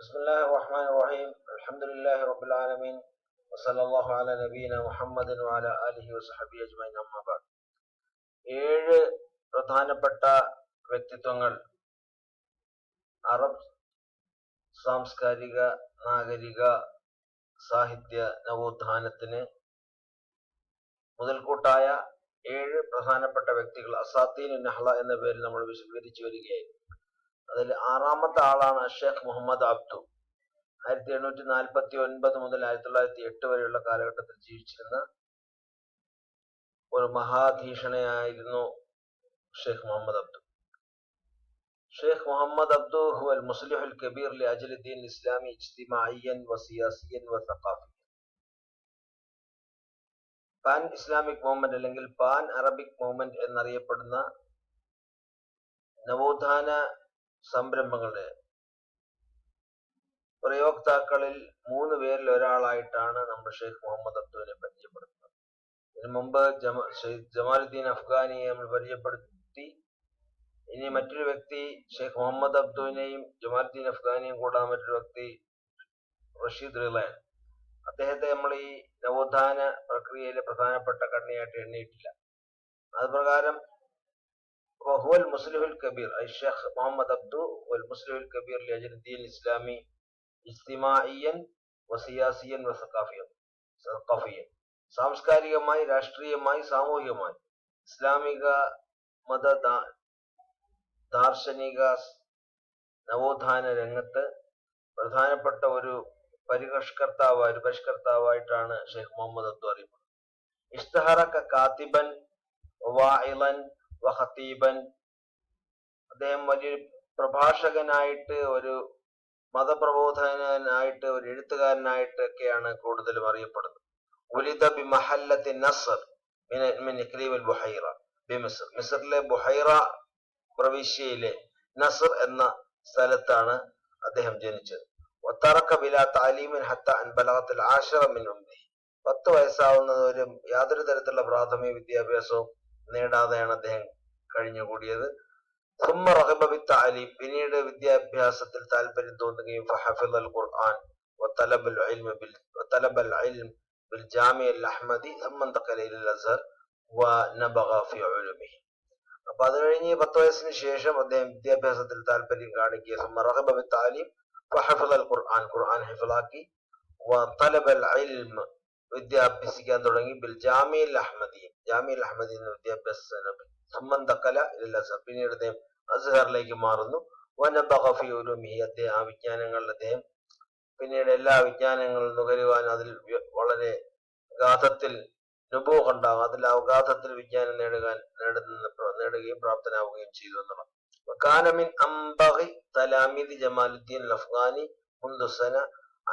بسم الله الرحمن الرحيم الحمد لله رب العالمين وصلى الله على نبينا محمد وعلى آله وصحبه أجمعين أما بعد. 7 പ്രധാനപ്പെട്ട വ്യക്തിത്വങ്ങൾ അറബ് സാംസ്കാരിക നാഗരിക സാഹിത്യ നവോത്ഥാനത്തിന് മുതൽക്കൂട്ടായ 7 പ്രധാനപ്പെട്ട വ്യക്തികൾ അസാത്തീനുൻ നഹ്ള എന്ന പേരിൽ നമ്മൾ വിശദീകരിച്ചു വരികയായിരുന്നു. അതിൽ 6ാമത്തെ ആളാണ് ഷേഖ് മുഹമ്മദ് അബ്ദു. 1849 മുതൽ 1908 വരെയുള്ള കാലഘട്ടത്തിൽ ജീവിച്ചിരുന്ന ഒരു മഹാധീഷണയായിരുന്നു ഷേഖ് മുഹമ്മദ് അബ്ദു. ഷേഖ് മുഹമ്മദ് അബ്ദു ഹുവൽ മുസ്ലിഹുൽ കബീർ ലിഅജ്ലി ദീൻ ഇസ്ലാമി ഇജ്തിമാഇയ്യൻ വസിയാസിയൻ വസഖാഫിയൻ. പാൻ ഇസ്ലാമിക് മൂവ്മെന്റ് അല്ലെങ്കിൽ പാൻ അറബിക് മൂവ്മെന്റ് എന്നറിയപ്പെടുന്ന നവോത്ഥാന സംരംഭങ്ങളുടെ പ്രയോക്താക്കളിൽ 3 പേരിൽ ഒരാളായിട്ടാണ് നമ്മൾ ഷെയ്ഖ് മുഹമ്മദ് അബ്ദുവിനെ പരിചയപ്പെടുത്തുന്നത്. ഇതിനു മുമ്പ് ജമാലുദ്ദീൻ അഫ്ഗാനിയെ നമ്മൾ പരിചയപ്പെടുത്തി. ഇനി മറ്റൊരു വ്യക്തി ഷെയ്ഖ് മുഹമ്മദ് അബ്ദുവിനെയും ജമാലുദ്ദീൻ അഫ്ഗാനിയും കൂടാതെ മറ്റൊരു വ്യക്തി റഷീദ് റിളയാണ്. അദ്ദേഹത്തെ നമ്മൾ ഈ നവോത്ഥാന പ്രക്രിയയിലെ പ്രധാനപ്പെട്ട കണ്ണിയായിട്ട് എണ്ണിയിട്ടില്ല. അതുപ്രകാരം هو المصلح الكبير أي الشيخ محمد عبدو هو المصلح الكبير لأجل الدين الإسلامي اجتماعيا وسياسيا وثقافيا. സാംസ്കാരികമായി, രാഷ്ട്രീയമായി, സാമൂഹികമായി ഇസ്ലാമിക മത ദാർശനിക നവോത്ഥാന രംഗത്ത് പ്രധാനപ്പെട്ട ഒരു പരിഷ്കർത്താവായിട്ടാണ് ഷെയ്ഖ് മുഹമ്മദ് അബ്ദു അറിയപ്പെടുന്നത്. ഇഷ്തഹറക കാത്തിബൻ വാഇലൻ വഖതീബൻ. അദ്ദേഹം വലിയൊരു പ്രഭാഷകനായിട്ട്, ഒരു മതപ്രബോധകനായിട്ട്, ഒരു എഴുത്തുകാരനായിട്ട് ഒക്കെയാണ് കൂടുതലും അറിയപ്പെടുന്നത്. ഉലിദ ബി മഹല്ലത്തി നസ്ർ മിൻ ഇഖ്ലീമിൽ ബുഹൈറ ബിമിസ്ർ. മിസ്റിലെ ബുഹൈറ പ്രവിശ്യയിലെ നസ്ർ എന്ന സ്ഥലത്താണ് അദ്ദേഹം ജനിച്ചത്. വതറക ബിലാ തഅലീമിൻ ഹത്താ അൻ ബലഗത്തിൽ 10 മിൻ ഉംരിഹി. 10 വയസ്സാവുന്നതുവരെ യാതൊരു തരത്തിലുള്ള പ്രാഥമിക വിദ്യാഭ്യാസവും നേടാതെയാണ് അദ്ദേഹം കഴിഞ്ഞുകൂടിയത്. സുമ്മ റഗബ ബിത്തഅലീം. പിന്നീട് വിദ്യാഭ്യാസത്തിൽ താല്പര്യം തോന്നുകയും ഫഹഫിളൽ ഖുർആൻ വതലബൽ ഇൽം ബിൽ ജാമിഅൽ അഹ്മദി സുമ്മ ഇന്തഖല ഇലൽ അസ്ഹർ വനബഗ ഫി ഉലൂമിഹി. അപ്പോൾ അത് കഴിഞ്ഞ് 10 വയസ്സിന് ശേഷം അദ്ദേഹം വിദ്യാഭ്യാസത്തിൽ താല്പര്യം കാണിക്കുകയും സുമ്മ റഗബ ബിത്തഅലീം ഫഹഫിളൽ ഖുർആൻ, ഖുർആൻ ഹിഫ്ളാക്കി, വതലബൽ ഇൽം വിദ്യ അഭ്യസിക്കാൻ തുടങ്ങി, ബിൽ ജാമിഅൽ അഹ്മദി, ജാമിഅൽ അഹ്മദി എന്ന വിദ്യാഭ്യാസ സുമ്മ ഇന്തഖല ഇലൽ അസ്ഹർ. പിന്നീട് അദ്ദേഹം അസ്ഹറിലേക്ക് മാറുന്നു. വനബഗ ഫി ഉലൂമിഹി. അദ്ദേഹം ആ വിജ്ഞാനങ്ങളിൽ അദ്ദേഹം പിന്നീട് എല്ലാ വിജ്ഞാനങ്ങളും നുകരുവാൻ, അതിൽ വളരെ ഗാധത്തിൽ നുബൂഹ് ഉണ്ടാകും, അതിൽ അവഗാധത്തിൽ വിജ്ഞാനം നേടുകയും പ്രാപ്തനാവുകയും ചെയ്തു എന്നുള്ളത്. വകാന മിൻ അംബഗി തലാമീദി ജമാലുദ്ദീൻ അൽ അഫ്ഗാനി മുൻദു സന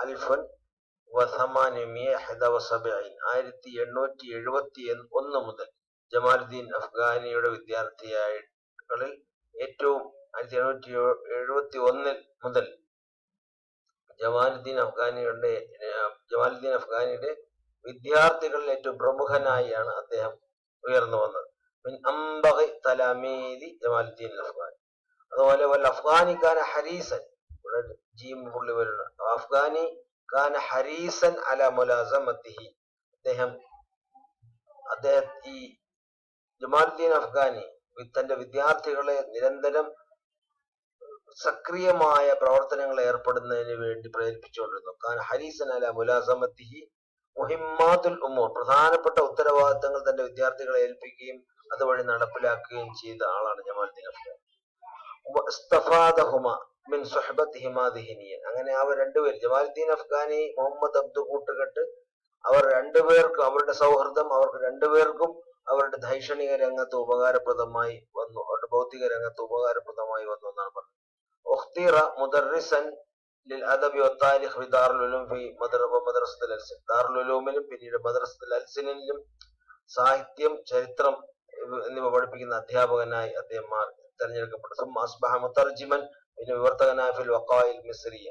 1871 മുതൽ ജമാലുദ്ദീൻ അഫ്ഗാനിയുടെ വിദ്യാർത്ഥികളിൽ ഏറ്റവും 1871 മുതൽ ജമാലുദ്ദീൻ അഫ്ഗാനിയുടെ വിദ്യാർത്ഥികളിൽ ഏറ്റവും പ്രമുഖനായാണ് അദ്ദേഹം ഉയർന്നു വന്നത്. മിൻ അംബഗി തലാമീദി ജമാലുദ്ദീൻ അഫ്ഗാനി. അതുപോലെ വൽ അഫ്ഗാനി കാന ഹരീസൻ, ഇവിടെ ജീം പുള്ളി വരുന്ന അഫ്ഗാനി കാന ഹരീസൻ അല മുലാസമത്തിഹി. ഈ ജമാലുദ്ദീൻ അഫ്ഗാനി തന്റെ വിദ്യാർത്ഥികളെ നിരന്തരം സക്രിയമായ പ്രവർത്തനങ്ങൾ ഏർപ്പെടുന്നതിന് വേണ്ടി പ്രേരിപ്പിച്ചുകൊണ്ടിരുന്നു. കാന ഹരീസൻ അല മുലാസമത്തിഹി മുഹിമ്മാത്തുൽ ഉമൂർ. പ്രധാനപ്പെട്ട ഉത്തരവാദിത്തങ്ങൾ തന്റെ വിദ്യാർത്ഥികളെ ഏൽപ്പിക്കുകയും അതുവഴി നടപ്പിലാക്കുകയും ചെയ്ത ആളാണ് ജമാലുദ്ദീൻ അഫ്ഗാനി. വസ്തഫാദഹുമ മിൻ സുഹ്ബത്തിഹിമാ ദിഹ്നിയൻ. അങ്ങനെ അവർ രണ്ടുപേരും, ജമാലുദ്ദീൻ അഫ്ഗാനി, മുഹമ്മദ് അബ്ദു കൂട്ടുകെട്ട്, അവർ രണ്ടുപേർക്കും അവരുടെ സൗഹൃദം അവർക്ക് രണ്ടുപേർക്കും അവരുടെ ധൈഷണിക രംഗത്ത് ഉപകാരപ്രദമായി വന്നു, അവരുടെ ഭൗതിക രംഗത്ത് ഉപകാരപ്രദമായി വന്നു എന്നാണ് പറഞ്ഞത്. ഉഖ്തിറ മുദർരിസൻ ലിൽ അദബി വത്താരിഖ് ഫി ദാറുൽ ഉലൂം ഫി മദ്രസത്തുൽ അൽസിൻ. ദാറുൽ ഉലൂമിലും പിന്നീട് മദ്രസത്തുൽ അൽസിനിലും സാഹിത്യം, ചരിത്രം എന്നിവ പഠിപ്പിക്കുന്ന അധ്യാപകനായി അദ്ദേഹം തെരഞ്ഞെടുക്കപ്പെട്ടു. സുമ്മ അസ്ബഹ മുതർജിമൻ. പിന്നെ വിവർത്തകനായ ഫിൽ വഖായിൽ മിസ്രിയ,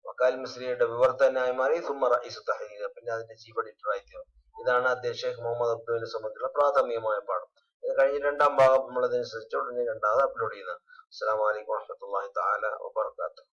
വഖായിൽ മിസ്രിയയുടെ വിവർത്തകനായി മാറി. സുമ്മ റഈസു തഹ്രീർ, പിന്നെ അതിന്റെ ചീഫ് എഡിറ്ററായി തീർന്നു. ഇതാണ് ഷെയ്ഖ് മുഹമ്മദ് അബ്ദുവിനെ സംബന്ധിച്ചുള്ള പ്രാഥമികമായ പാഠം. ഇത് കഴിഞ്ഞ് 2ാം ഭാഗം നമ്മളതിനനുസരിച്ച് ഉടനെ 2ാമത് അപ്ലോഡ് ചെയ്യുന്നത്. അസ്സലാമു അലൈക്കും വറഹ്മത്തുള്ളാഹി തആല വബറകാതുഹു.